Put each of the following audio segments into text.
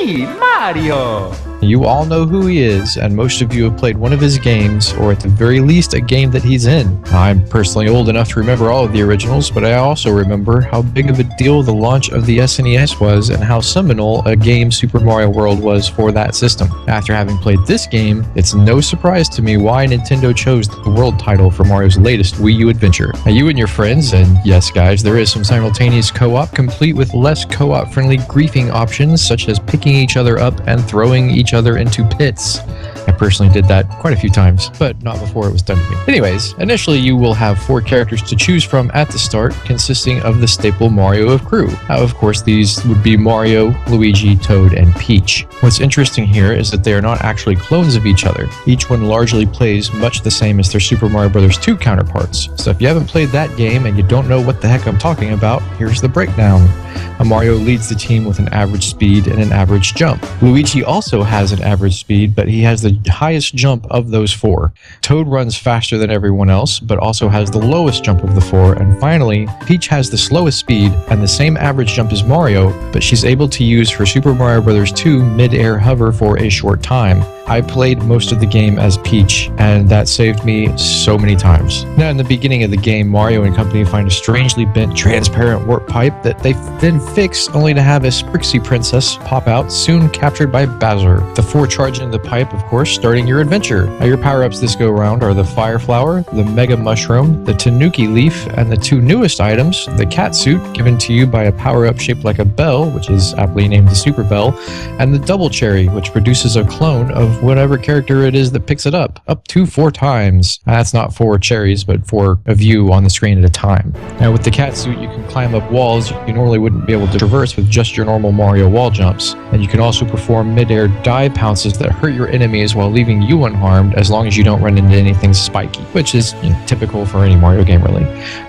me, Mario! You all know who he is, and most of you have played one of his games, or at the very least, a game that he's in. I'm personally old enough to remember all of the originals, but I also remember how big of a deal the launch of the SNES was, and how seminal a game Super Mario World was for that system. After having played this game, it's no surprise to me why Nintendo chose the world title for Mario's latest Wii U adventure. Now, you and your friends, and yes guys, there is some simultaneous co-op, complete with less co-op friendly griefing options, such as picking each other up and throwing each other into pits. I personally did that quite a few times, but not before it was done to me. Anyways, initially you will have 4 characters to choose from at the start, consisting of the staple Mario of crew. Of course, these would be Mario, Luigi, Toad, and Peach. What's interesting here is that they are not actually clones of each other. Each one largely plays much the same as their Super Mario Bros. 2 counterparts. So if you haven't played that game and you don't know what the heck I'm talking about, here's the breakdown. Mario leads the team with an average speed and an average jump. Luigi also has an average speed, but he has the highest jump of those 4. Toad runs faster than everyone else, but also has the lowest jump of the 4. And finally, Peach has the slowest speed and the same average jump as Mario, but she's able to use her Super Mario Bros. 2 mid-air hover for a short time. I played most of the game as Peach, and that saved me so many times. Now, in the beginning of the game, Mario and company find a strangely bent, transparent warp pipe that they then fix, only to have a Sprixie princess pop out, soon captured by Bowser. The 4 charge into the pipe, of course, starting your adventure. Now, your power-ups this go-around are the Fire Flower, the Mega Mushroom, the Tanuki Leaf, and the 2 newest items, the Cat Suit, given to you by a power-up shaped like a bell, which is aptly named the Super Bell, and the Double Cherry, which produces a clone of whatever character it is that picks it up to 4 times. That's not 4 cherries, but 4 of you on the screen at a time. Now, with the Cat Suit, you can climb up walls you normally wouldn't be able to traverse with just your normal Mario wall jumps, and you can also perform mid-air dive pounces that hurt your enemies while leaving you unharmed, as long as you don't run into anything spiky, which is typical for any Mario game, really.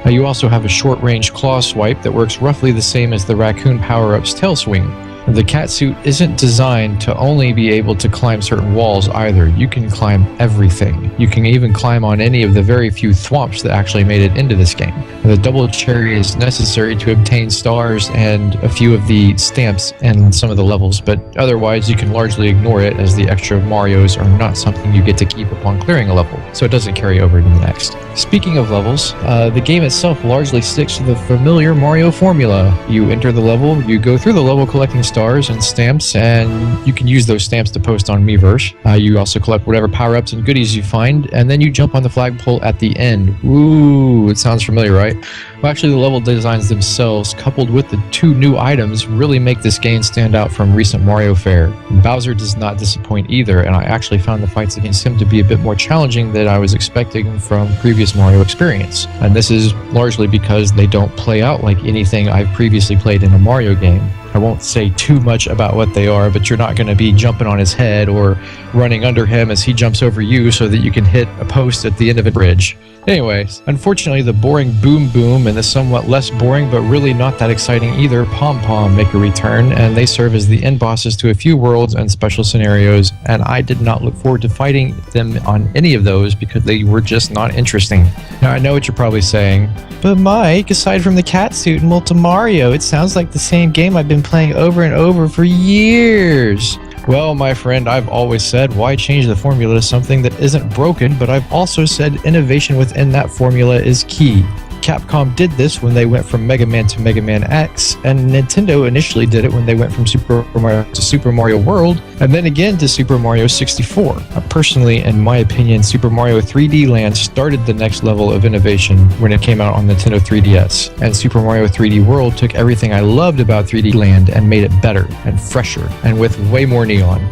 Now, you also have a short-range claw swipe that works roughly the same as the Raccoon power-up's tail swing. The Cat Suit isn't designed to only be able to climb certain walls either. You can climb everything. You can even climb on any of the very few thwomps that actually made it into this game. The Double Cherry is necessary to obtain stars and a few of the stamps in some of the levels, but otherwise you can largely ignore it, as the extra Marios are not something you get to keep upon clearing a level, so it doesn't carry over to the next. Speaking of levels, the game itself largely sticks to the familiar Mario formula. You enter the level, you go through the level collecting stars and stamps, and you can use those stamps to post on Miiverse. You also collect whatever power-ups and goodies you find, and then you jump on the flagpole at the end. Ooh, it sounds familiar, right? Well, actually, the level designs themselves, coupled with the 2 new items, really make this game stand out from recent Mario fare. Bowser does not disappoint either, and I actually found the fights against him to be a bit more challenging than I was expecting from previous Mario experience. And this is largely because they don't play out like anything I've previously played in a Mario game. I won't say too much about what they are, but you're not going to be jumping on his head or running under him as he jumps over you so that you can hit a post at the end of a bridge. Anyways, unfortunately, the boring Boom Boom and the somewhat less boring but really not that exciting either Pom Pom make a return, and they serve as the end bosses to a few worlds and special scenarios, and I did not look forward to fighting them on any of those because they were just not interesting. Now, I know what you're probably saying, but Mike, aside from the Cat Suit and Multi Mario, it sounds like the same game I've been playing over and over for years. Well, my friend, I've always said, why change the formula to something that isn't broken, but I've also said innovation within that formula is key. Capcom did this when they went from Mega Man to Mega Man X, and Nintendo initially did it when they went from Super Mario to Super Mario World, and then again to Super Mario 64. Personally, in my opinion, Super Mario 3D Land started the next level of innovation when it came out on Nintendo 3DS, and Super Mario 3D World took everything I loved about 3D Land and made it better and fresher and with way more neon.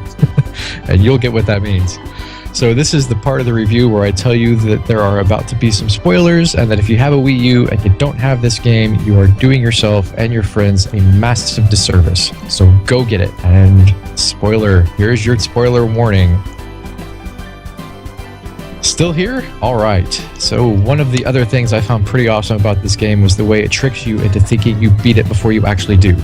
And you'll get what that means. So this is the part of the review where I tell you that there are about to be some spoilers, and that if you have a Wii U and you don't have this game, you are doing yourself and your friends a massive disservice. So go get it. And spoiler, here's your spoiler warning. Still here? Alright. So one of the other things I found pretty awesome about this game was the way it tricks you into thinking you beat it before you actually do.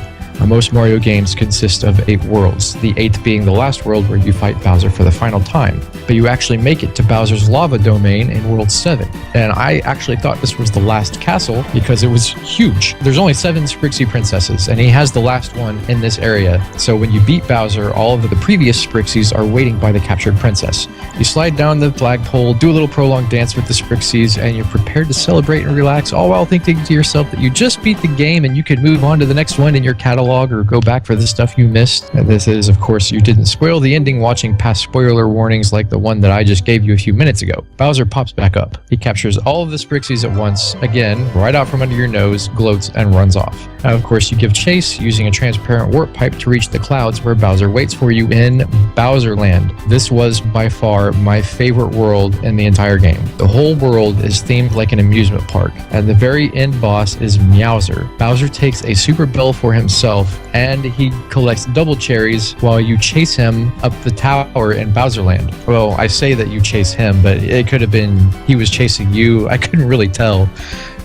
Most Mario games consist of 8 worlds, the 8th being the last world where you fight Bowser for the final time. But you actually make it to Bowser's lava domain in World 7. And I actually thought this was the last castle because it was huge. There's only 7 Sprixie princesses, and he has the last one in this area. So when you beat Bowser, all of the previous Sprixies are waiting by the captured princess. You slide down the flagpole, do a little prolonged dance with the Sprixies, and you're prepared to celebrate and relax, all while thinking to yourself that you just beat the game and you could move on to the next one in your catalog or go back for the stuff you missed. And this is, of course, you didn't spoil the ending watching past spoiler warnings like the one that I just gave you a few minutes ago. Bowser pops back up. He captures all of the Sprixies at once, again, right out from under your nose, gloats, and runs off. Now, of course, you give chase using a transparent warp pipe to reach the clouds where Bowser waits for you in Bowser Land. This was by far my favorite world in the entire game. The whole world is themed like an amusement park, and the very end boss is Meowser. Bowser takes a super bell for himself, and he collects double cherries while you chase him up the tower in Bowser Land. Well, I say that you chase him, but it could have been he was chasing you. I couldn't really tell.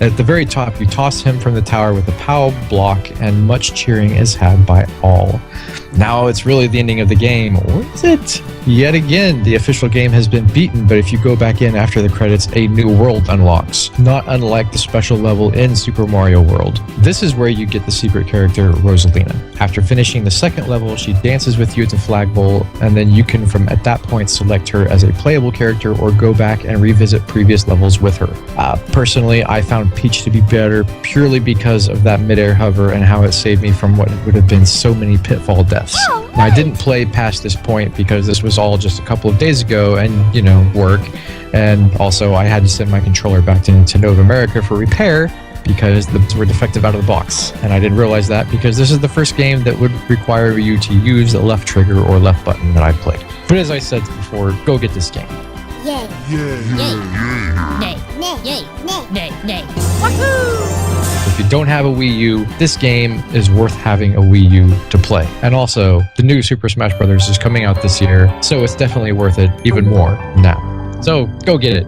At the very top, you toss him from the tower with a POW block, and much cheering is had by all. Now it's really the ending of the game, or is it? Yet again, the official game has been beaten, but if you go back in after the credits, a new world unlocks, not unlike the special level in Super Mario World. This is where you get the secret character, Rosalina. After finishing the second level, she dances with you at the flagpole, and then you can from at that point select her as a playable character or go back and revisit previous levels with her. Personally, I found Peach to be better purely because of that midair hover and how it saved me from what would have been so many pitfall deaths. Now, I didn't play past this point because this was all just a couple of days ago and, work. And also I had to send my controller back to Nintendo of America for repair because the buttons were defective out of the box. And I didn't realize that because this is the first game that would require you to use the left trigger or left button that I played. But as I said before, go get this game. Yay. Yay. Yay. Nay. Nay. Yay. Nay. Nay. Nay. Wahoo! If you don't have a Wii U, this game is worth having a Wii U to play. And also, the new Super Smash Bros. Is coming out this year, so it's definitely worth it even more now. So, go get it.